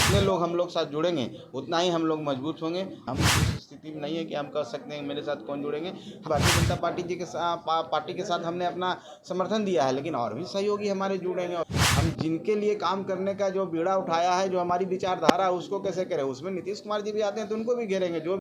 जितने लोग हम लोग साथ जुड़ेंगे उतना ही हम लोग मजबूत होंगे। हम इस स्थिति में नहीं है कि हम कह सकते हैं मेरे साथ कौन जुड़ेंगे। भारतीय जनता पार्टी के साथ हमने अपना समर्थन दिया है, लेकिन और भी सहयोगी हमारे जुड़ेंगे। हम जिनके लिए काम करने का जो बीड़ा उठाया है, जो हमारी विचारधारा है, उसको कैसे करें। उसमें नीतीश कुमार जी भी आते हैं तो उनको भी घेरेंगे। जो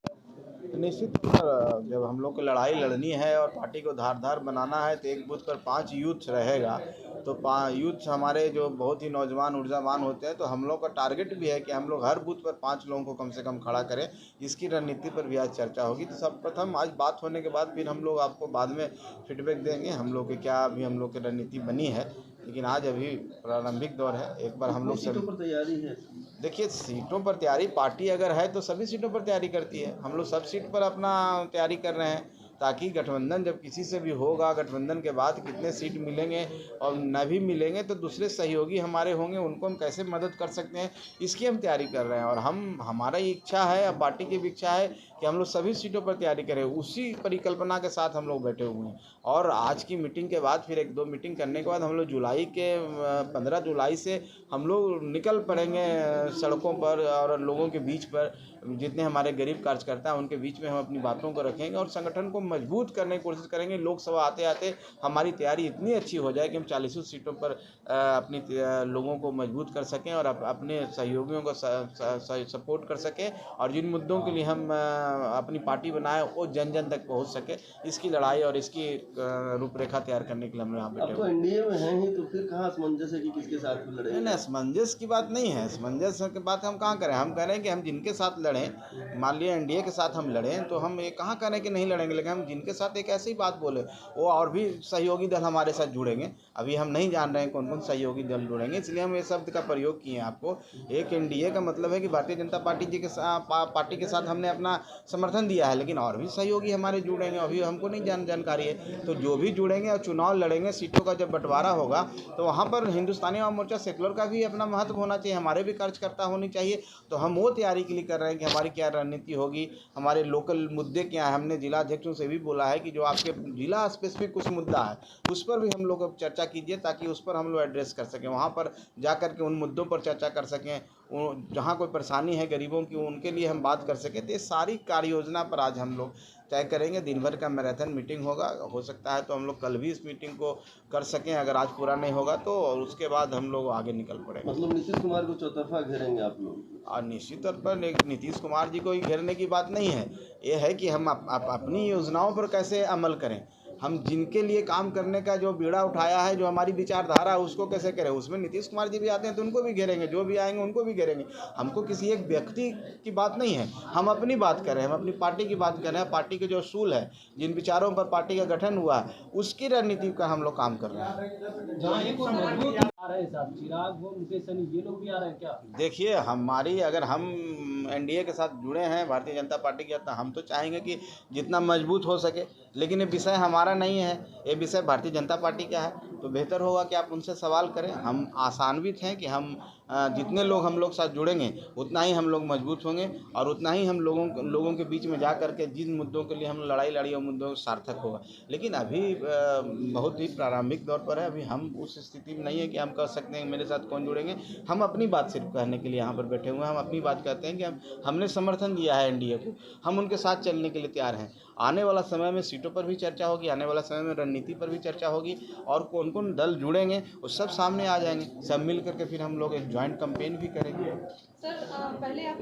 निश्चित जब हम लोग को लड़ाई लड़नी है और पार्टी को धारदार बनाना है तो एक बूथ पर 5 यूथ रहेगा। तो यूथ हमारे जो बहुत ही नौजवान ऊर्जावान होते हैं, तो हम लोग का टारगेट भी है कि हम लोग हर बूथ पर 5 लोगों को कम से कम खड़ा करें। इसकी रणनीति पर भी आज चर्चा होगी। तो सर्वप्रथम आज बात होने के बाद फिर हम लोग आपको बाद में फीडबैक देंगे हम लोग की क्या अभी हम लोग की रणनीति बनी है। लेकिन आज अभी प्रारंभिक दौर है। एक बार हम लोग सीटों पर तैयारी है। देखिए, सीटों पर तैयारी पार्टी अगर है तो सभी सीटों पर तैयारी करती है। हम लोग सब सीट पर अपना तैयारी कर रहे हैं, ताकि गठबंधन जब किसी से भी होगा, गठबंधन के बाद कितने सीट मिलेंगे और न भी मिलेंगे तो दूसरे सहयोगी हमारे होंगे, उनको हम कैसे मदद कर सकते हैं, इसकी हम तैयारी कर रहे हैं। और हमारा ये इच्छा है और पार्टी की भी इच्छा है कि हम लोग सभी सीटों पर तैयारी करें। उसी परिकल्पना के साथ हम लोग बैठे हुए हैं। और आज की मीटिंग के बाद फिर 1-2 मीटिंग करने के बाद हम लोग 15 जुलाई से हम लोग निकल पड़ेंगे सड़कों पर और लोगों के बीच पर। जितने हमारे गरीब कार्यकर्ता हैं उनके बीच में हम अपनी बातों को रखेंगे और संगठन को मजबूत करने की कोशिश करेंगे। लोकसभा आते आते हमारी तैयारी इतनी अच्छी हो जाए कि हम 40 सीटों पर अपनी लोगों को मजबूत कर सकें और अपने सहयोगियों को सपोर्ट कर सकें। और जिन मुद्दों के लिए हम अपनी पार्टी बनाए वो जन जन तक पहुंच सके। इसकी लड़ाई और इसकी रूपरेखा तैयार करने के लिए हम यहाँ बैठे अब तो एनडीए में हैं ही, तो फिर कहाँ असमंजस है कि किसके साथ लड़े? नहीं, असमंजस की बात नहीं है। असमंजस की बात हम कहाँ करें। हम कह रहे हैं कि हम जिनके साथ लड़ें, मान लिया एनडीए के साथ हम लड़ें तो हम ये कहाँ कह रहे हैं कि नहीं लड़ेंगे, लेकिन हम जिनके साथ एक ऐसी बात बोले वो और भी सहयोगी दल हमारे साथ जुड़ेंगे। अभी हम नहीं जान रहे हैं कौन कौन सहयोगी दल जुड़ेंगे, इसलिए हम ये शब्द का प्रयोग किए हैं आपको। एक एनडीए का मतलब है कि भारतीय जनता पार्टी के साथ हमने अपना समर्थन दिया है, लेकिन और भी सहयोगी हमारे जुड़ेंगे। अभी हमको नहीं जानकारी है। तो जो भी जुड़ेंगे और चुनाव लड़ेंगे, सीटों का जब बंटवारा होगा तो वहाँ पर हिंदुस्तानी आवाम मोर्चा सेकुलर का भी अपना महत्व होना चाहिए, हमारे भी कार्यकर्ता होनी चाहिए। तो हम वो तैयारी के लिए कर रहे हैं कि हमारी क्या रणनीति होगी, हमारे लोकल मुद्दे क्या हैं। हमने जिला अध्यक्षों से भी बोला है कि जो आपके जिला स्पेसिफिक कुछ मुद्दा है उस पर भी हम लोग चर्चा कीजिए, ताकि उस पर हम लोग एड्रेस कर सकें, वहाँ पर जा कर के उन मुद्दों पर चर्चा कर सकें। जहाँ कोई परेशानी है गरीबों की उनके लिए हम बात कर सकें। तो ये सारी कार्य योजना पर आज हम लोग तय करेंगे। दिन भर का मैराथन मीटिंग होगा। हो सकता है तो हम लोग कल भी इस मीटिंग को कर सकें, अगर आज पूरा नहीं होगा तो। और उसके बाद हम लोग आगे निकल पड़ेंगे। मतलब नीतीश कुमार को चौतरफा घेरेंगे आप लोग? और निश्चित तौर पर नीतीश कुमार जी को ही घेरने की बात नहीं है। ये है कि हम अपनी योजनाओं पर कैसे अमल करें। हम जिनके लिए काम करने का जो बीड़ा उठाया है, जो हमारी विचारधारा है, उसको कैसे करें। उसमें नीतीश कुमार जी भी आते हैं तो उनको भी घेरेंगे। जो भी आएंगे उनको भी घेरेंगे। हमको किसी एक व्यक्ति की बात नहीं है, हम अपनी बात कर रहे हैं, हम अपनी पार्टी की बात कर रहे हैं। पार्टी के जो असूल है, जिन विचारों पर पार्टी का गठन हुआ है, उसकी रणनीति का हम लोग काम कर रहे हैं। चिराग वो मुकेश सहनी ये लोग भी आ रहे हैं क्या? देखिए, हमारी अगर हम एनडीए के साथ जुड़े हैं भारतीय जनता पार्टी के साथ, हम तो चाहेंगे कि जितना मजबूत हो सके। लेकिन ये विषय हमारा नहीं है, ये विषय भारतीय जनता पार्टी का है। तो बेहतर होगा कि आप उनसे सवाल करें। हम आशान्वित हैं कि हम जितने लोग हम लोग साथ जुड़ेंगे उतना ही हम लोग मजबूत होंगे और उतना ही हम लोगों के बीच में जा कर के जिन मुद्दों के लिए हम लड़ाई लड़ी वो मुद्दों सार्थक होगा। लेकिन अभी बहुत ही प्रारंभिक दौर पर है। अभी हम उस स्थिति में नहीं है कि हम कह सकते हैं मेरे साथ कौन जुड़ेंगे। हम अपनी बात सिर्फ कहने के लिए यहाँ पर बैठे हुए हैं। हम अपनी बात कहते हैं कि हमने समर्थन दिया है एनडीए को, हम उनके साथ चलने के लिए तैयार हैं। आने वाला समय में सीटों पर भी चर्चा होगी, आने वाला समय में रणनीति पर भी चर्चा होगी और कौन कौन दल जुड़ेंगे वो सब सामने आ जाएंगे। सब मिल करके फिर हम लोग एक ज्वाइंट कैंपेन भी करेंगे। सर पहले आप